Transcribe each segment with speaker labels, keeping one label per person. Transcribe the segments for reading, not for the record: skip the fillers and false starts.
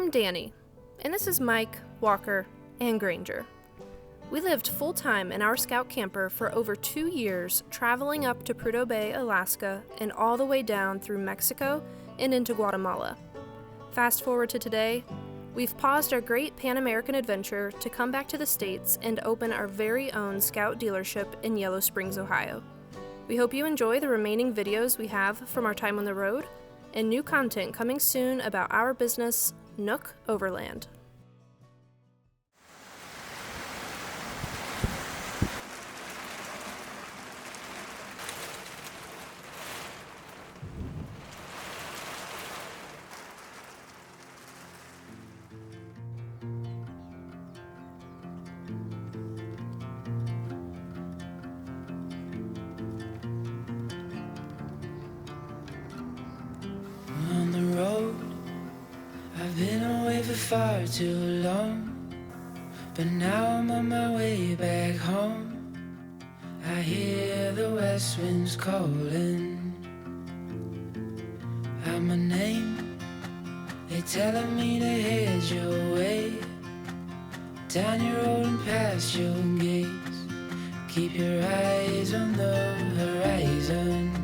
Speaker 1: I'm Danny, and this is Mike, Walker, and Granger. We lived full-time in our scout camper for over 2 years, traveling up to Prudhoe Bay, Alaska, and all the way down through Mexico and into Guatemala. Fast forward to today, we've paused our great Pan-American adventure to come back to the States and open our very own scout dealership in Yellow Springs, Ohio. We hope you enjoy the remaining videos we have from our time on the road, and new content coming soon about our business, Nook Overland.
Speaker 2: On the road, I've been away for far too long, but now I'm on my way back home. I hear the west winds calling out my name. They're telling me to head your way, down your road and past your gates. Keep your eyes on the horizon.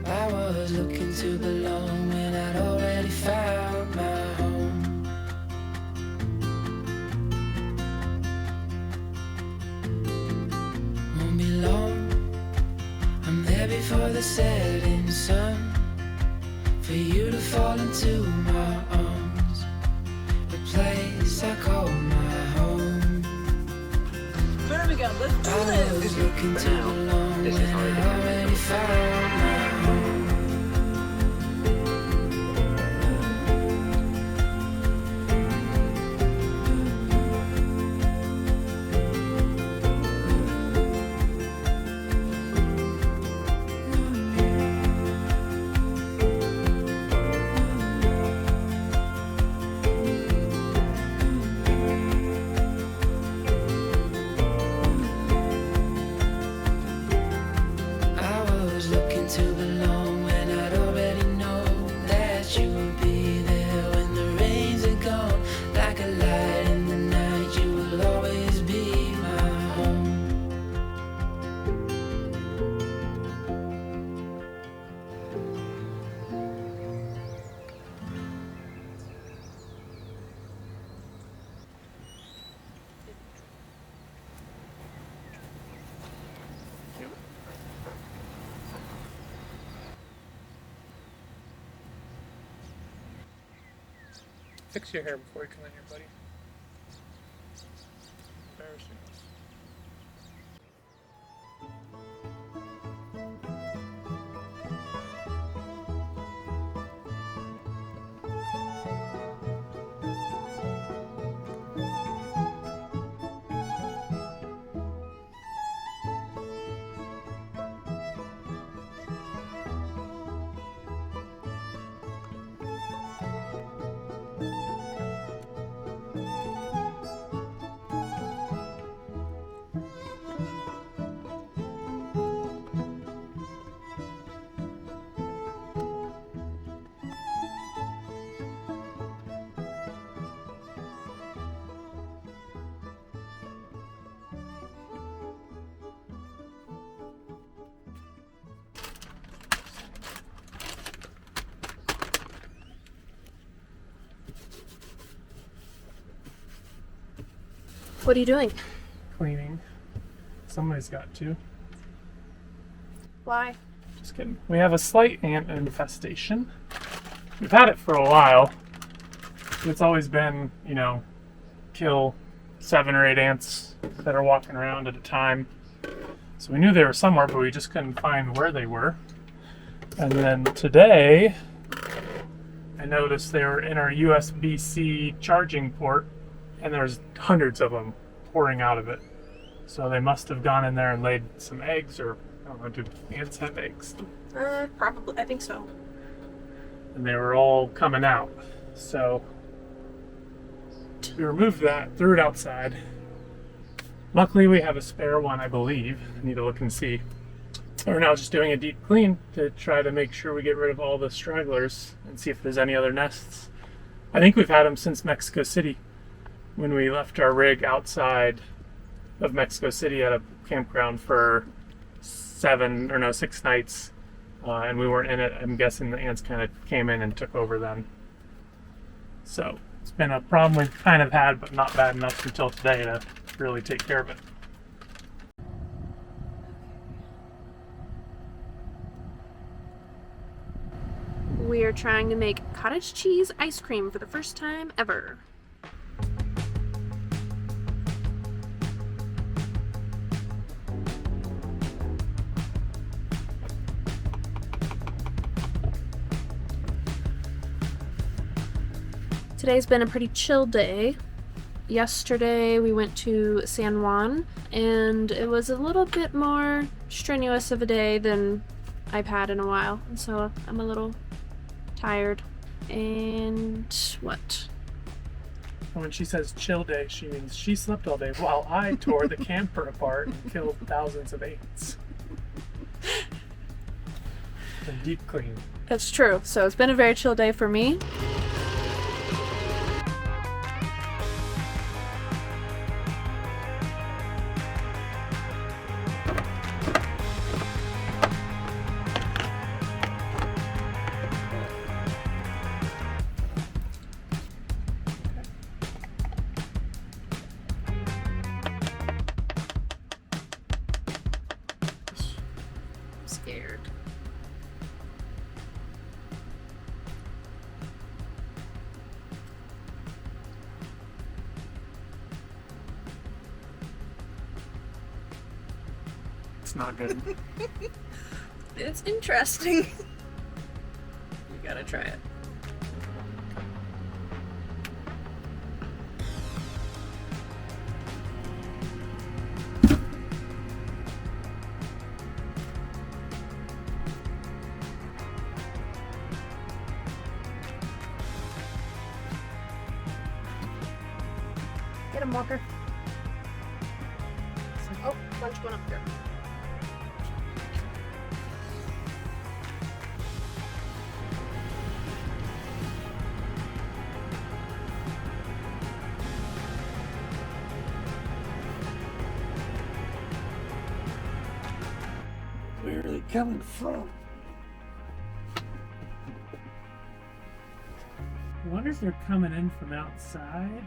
Speaker 2: I was looking to belong when I'd already found my home. Won't be long, I'm there before the setting sun, for you to fall into my arms, a place I call my home.
Speaker 3: There we go, let's do
Speaker 2: I
Speaker 3: this!
Speaker 2: was looking to belong when I already found my home. To belong when I'd already know that you would be there when the rains are gone. Like a light in the night, you will always be my home.
Speaker 4: Fix your hair before you come in here, buddy. Embarrassing us.
Speaker 1: What are you doing?
Speaker 4: Cleaning. Somebody's got to.
Speaker 1: Why?
Speaker 4: Just kidding. We have a slight ant infestation. We've had it for a while. It's always been, kill 7 or 8 ants that are walking around at a time. So we knew they were somewhere, but we just couldn't find where they were. And then today, I noticed they were in our USB-C charging port, and there's hundreds of them pouring out of it. So they must have gone in there and laid some eggs, or I don't know, do ants have eggs?
Speaker 1: Probably. I think so.
Speaker 4: And they were all coming out. So we removed that, threw it outside. Luckily we have a spare one, I believe. I need to look and see. We're now just doing a deep clean to try to make sure we get rid of all the stragglers and see if there's any other nests I think we've had them since Mexico City, when we left our rig outside of Mexico City at a campground for 6 nights, and we weren't in it. I'm guessing the ants kind of came in and took over then. So it's been a problem we've kind of had, but not bad enough until today to really take care of it.
Speaker 1: We are trying to make cottage cheese ice cream for the first time ever. Today's been a pretty chill day. Yesterday we went to San Juan and it was a little bit more strenuous of a day than I've had in a while, and so I'm a little tired. And what?
Speaker 4: When she says chill day, she means she slept all day while I tore the camper apart and killed thousands of ants. And deep clean.
Speaker 1: That's true. So it's been a very chill day for me. Scared.
Speaker 4: It's not good.
Speaker 1: It's interesting. You gotta try it. Get him, Walker. Oh, bunch going up there.
Speaker 2: Where are they coming from?
Speaker 4: I wonder if they're coming in from outside.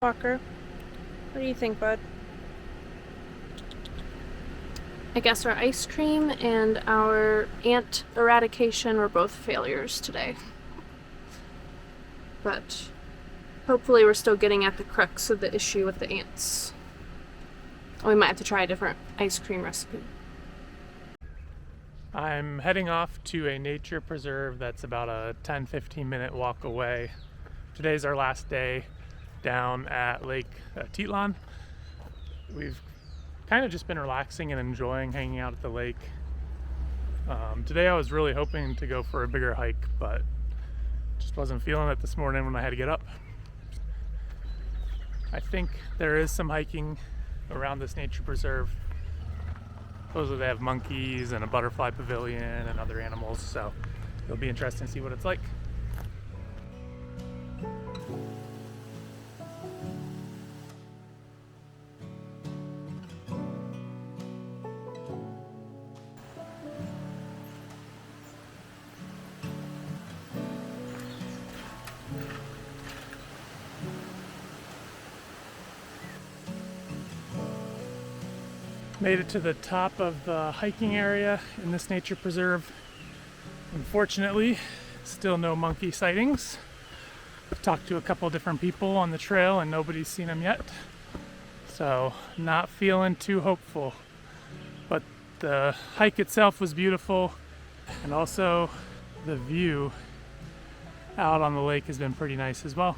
Speaker 1: Walker, what do you think, bud? I guess our ice cream and our ant eradication were both failures today. But hopefully we're still getting at the crux of the issue with the ants. We might have to try a different ice cream recipe.
Speaker 4: I'm heading off to a nature preserve that's about a 10-15 minute walk away. Today's our last day down at Lake Atitlan. We've kind of just been relaxing and enjoying hanging out at the lake. Today I was really hoping to go for a bigger hike, but just wasn't feeling it this morning when I had to get up. I think there is some hiking around this nature preserve. Supposedly they have monkeys and a butterfly pavilion and other animals, so it'll be interesting to see what it's like. Made it to the top of the hiking area in this nature preserve. Unfortunately, still no monkey sightings. I've talked to a couple different people on the trail and nobody's seen them yet. So, not feeling too hopeful. But the hike itself was beautiful, and also the view out on the lake has been pretty nice as well.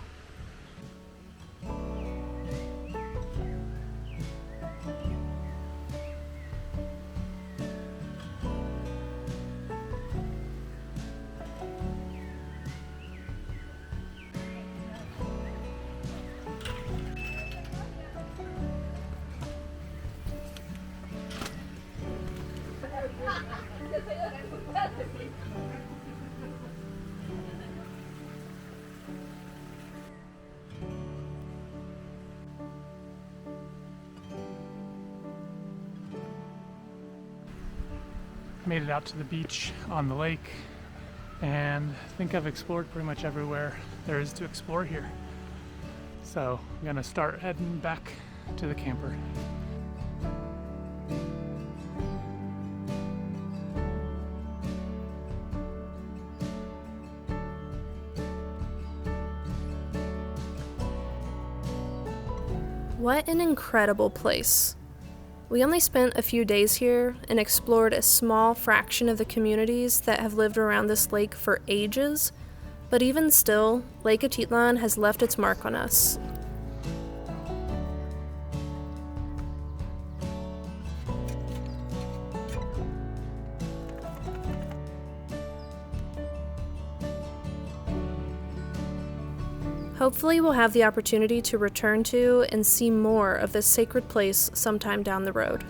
Speaker 4: Made it out to the beach on the lake, and I think I've explored pretty much everywhere there is to explore here. So I'm gonna start heading back to the camper.
Speaker 1: What an incredible place. We only spent a few days here and explored a small fraction of the communities that have lived around this lake for ages, but even still, Lake Atitlan has left its mark on us. Hopefully we'll have the opportunity to return to and see more of this sacred place sometime down the road.